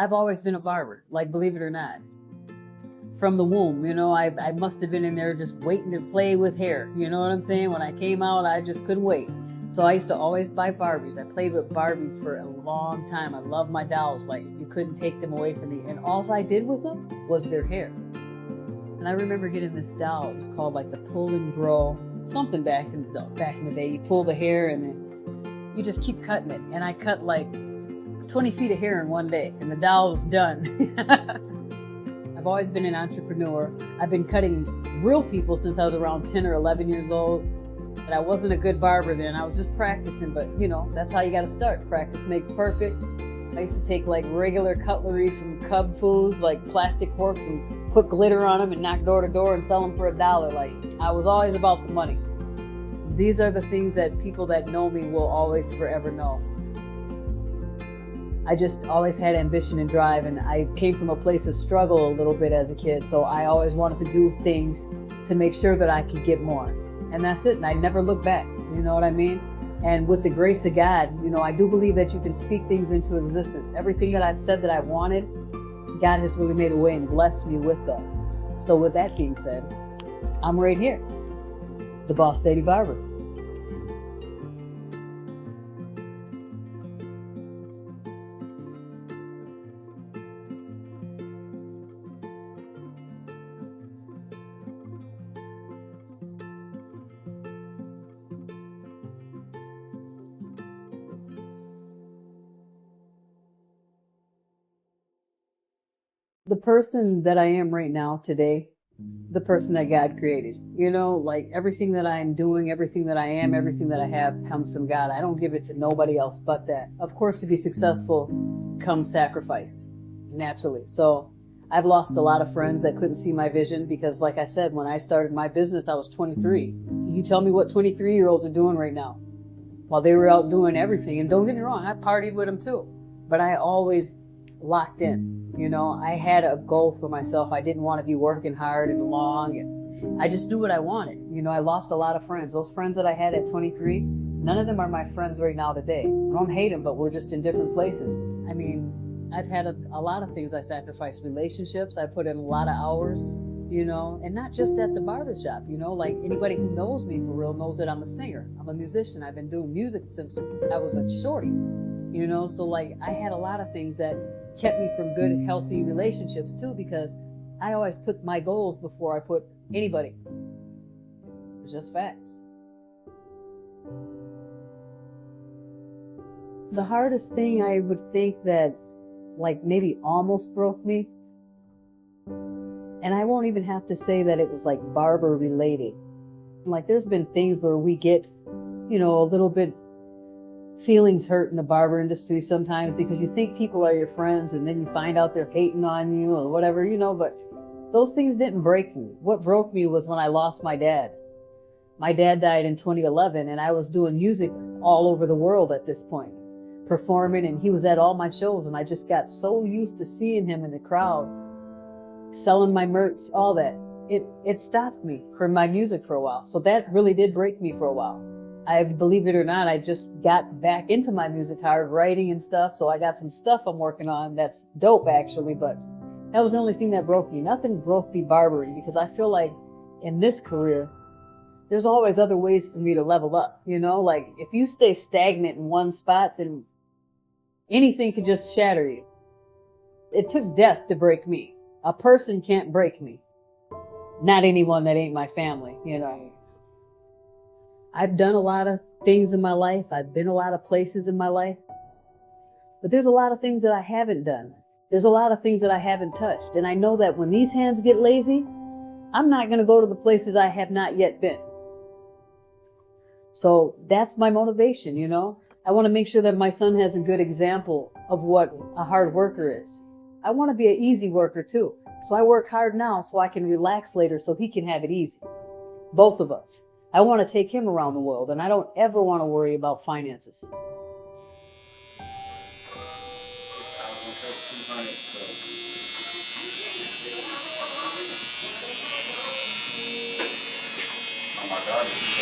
I've always been a barber, like, believe it or not. From the womb, you know, I must have been in there just waiting to play with hair. You know what I'm saying? When I came out, I just couldn't wait. So I used to always buy Barbies. I played with Barbies for a long time. I love my dolls. Like, you couldn't take them away from me. And all I did with them was their hair. And I remember getting this doll. It was called like the pull and grow, something back in the day. You pull the hair and then you just keep cutting it. And I cut like 20 feet of hair in one day, and the doll was done. I've always been an entrepreneur. I've been cutting real people since I was around 10 or 11 years old. And I wasn't a good barber then. I was just practicing, but you know, that's how you got to start. Practice makes perfect. I used to take like regular cutlery from Cub Foods, like plastic forks, and put glitter on them and knock door to door and sell them for $1. Like, I was always about the money. These are the things that people that know me will always forever know. I just always had ambition and drive, and I came from a place of struggle a little bit as a kid, so I always wanted to do things to make sure that I could get more. And that's it, and I never look back, you know what I mean? And with the grace of God, you know, I do believe that you can speak things into existence. Everything that I've said that I wanted, God has really made a way and blessed me with that. So with that being said, I'm right here, the BossLady Barber. The person that I am right now today, the person that God created. You know, like everything that I'm doing, everything that I am, everything that I have comes from God. I don't give it to nobody else but that. Of course, to be successful comes sacrifice, naturally. So I've lost a lot of friends that couldn't see my vision because, like I said, when I started my business, I was 23. You tell me what 23-year-olds are doing right now while they were out doing everything. And don't get me wrong, I partied with them too. But I always locked in. You know, I had a goal for myself. I didn't want to be working hard and long, and I just knew what I wanted. You know, I lost a lot of friends. Those friends that I had at 23, none of them are my friends right now today. I don't hate them, but we're just in different places. I mean, I've had a lot of things I sacrificed. Relationships, I put in a lot of hours, you know, and not just at the barbershop, you know, like anybody who knows me for real knows that I'm a singer. I'm a musician. I've been doing music since I was a shorty, you know, so like I had a lot of things that kept me from good, healthy relationships too, because I always put my goals before I put anybody. It's just facts. The hardest thing I would think that like maybe almost broke me, and I won't even have to say that it was like barber related. Like there's been things where we get, you know, a little bit feelings hurt in the barber industry sometimes because you think people are your friends and then you find out they're hating on you or whatever, you know, but those things didn't break me. What broke me was when I lost my dad. My dad died in 2011 and I was doing music all over the world at this point, performing, and he was at all my shows, and I just got so used to seeing him in the crowd, selling my merch, all that. It stopped me from my music for a while. So that really did break me for a while. I believe it or not, I just got back into my music hard, writing and stuff. So I got some stuff I'm working on that's dope actually, but that was the only thing that broke me. Nothing broke me barbering, because I feel like in this career, there's always other ways for me to level up. You know, like if you stay stagnant in one spot, then anything could just shatter you. It took death to break me. A person can't break me. Not anyone that ain't my family, you know. I've done a lot of things in my life. I've been a lot of places in my life. But there's a lot of things that I haven't done. There's a lot of things that I haven't touched. And I know that when these hands get lazy, I'm not going to go to the places I have not yet been. So that's my motivation, you know. I want to make sure that my son has a good example of what a hard worker is. I want to be an easy worker too. So I work hard now so I can relax later so he can have it easy. Both of us. I want to take him around the world, and I don't ever want to worry about finances.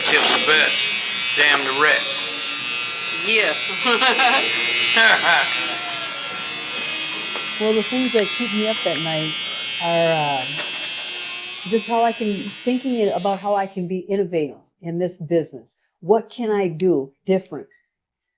Tip the best, damn the rest. Yeah. Well, the things that keep me up at night are just how I can, thinking about how I can be innovative in this business. What can I do different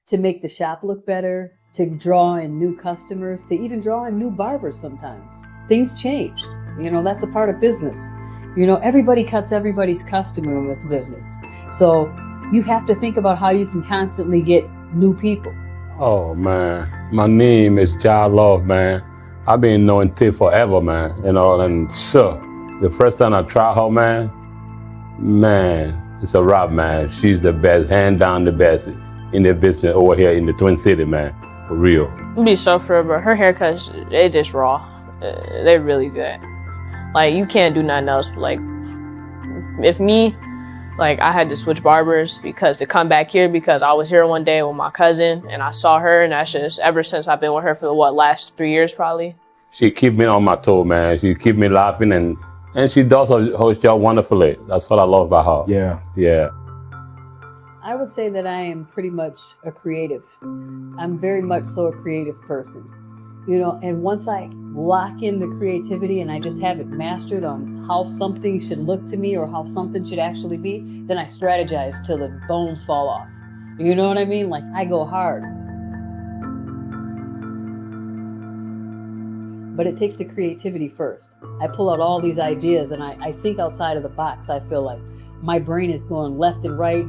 to make the shop look better, to draw in new customers, to even draw in new barbers sometimes? Things change. That's a part of business. Everybody cuts everybody's customer in this business. So you have to think about how you can constantly get new people. Oh, man. My name is Ja Love, man. I've been knowing Tiff forever, man. And sure, the first time I tried her, man, it's a wrap, man. She's the best, hand down the best in the business over here in the Twin City, man. For real. Be so for her, but her haircuts, they just raw. They're really good. Like, you can't do nothing else. Like, if me, like, I had to switch barbers to come back here because I was here one day with my cousin and I saw her, and that's just ever since I've been with her for the last 3 years probably. She keep me on my toe, man. She keep me laughing and she does her job wonderfully. That's what I love about her. Yeah. I would say that I am pretty much a creative. I'm very much so a creative person. And once I lock in the creativity and I just have it mastered on how something should look to me or how something should actually be, then I strategize till the bones fall off. You know what I mean? Like, I go hard. But it takes the creativity first. I pull out all these ideas and I think outside of the box. I feel like my brain is going left and right,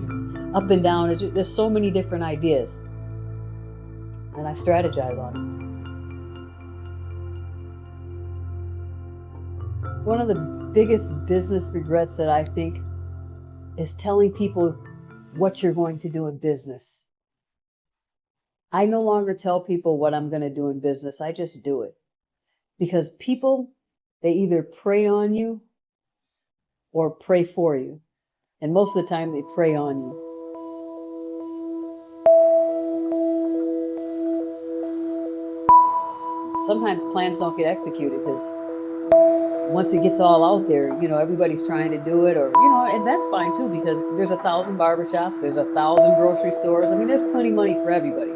up and down. There's so many different ideas. And I strategize on it. One of the biggest business regrets that I think is telling people what you're going to do in business. I no longer tell people what I'm going to do in business. I just do it. Because people, they either prey on you or pray for you. And most of the time they prey on you. Sometimes plans don't get executed because once it gets all out there, everybody's trying to do it, or, and that's fine too, because there's 1,000 barbershops, there's 1,000 grocery stores. I mean, there's plenty of money for everybody.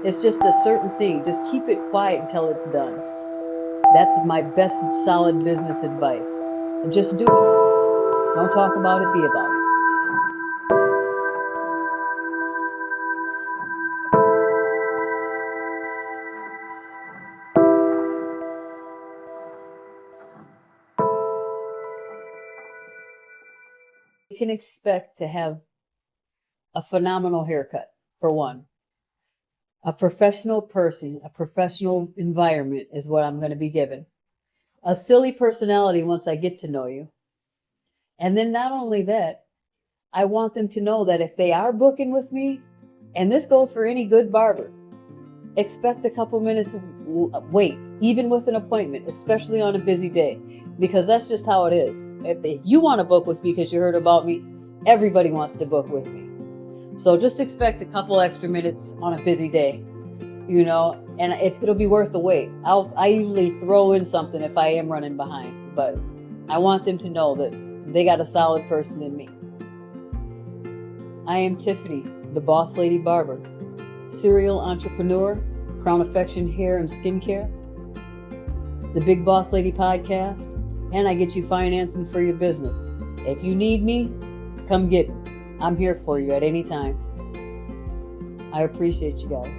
It's just a certain thing. Just keep it quiet until it's done. That's my best solid business advice. And just do it. Don't talk about it, be about it. You can expect to have a phenomenal haircut, for one. A professional person, a professional environment is what I'm going to be given. A silly personality once I get to know you. And then not only that, I want them to know that if they are booking with me, and this goes for any good barber, expect a couple minutes of wait, even with an appointment, especially on a busy day, because that's just how it is. If you want to book with me because you heard about me, everybody wants to book with me. So just expect a couple extra minutes on a busy day, and it'll be worth the wait. I usually throw in something if I am running behind, but I want them to know that they got a solid person in me. I am Tiffany, the BossLady Barber, serial entrepreneur, Crown Affection Hair and Skincare, the Big Boss Lady Podcast, and I get you financing for your business. If you need me, come get me. I'm here for you at any time. I appreciate you guys.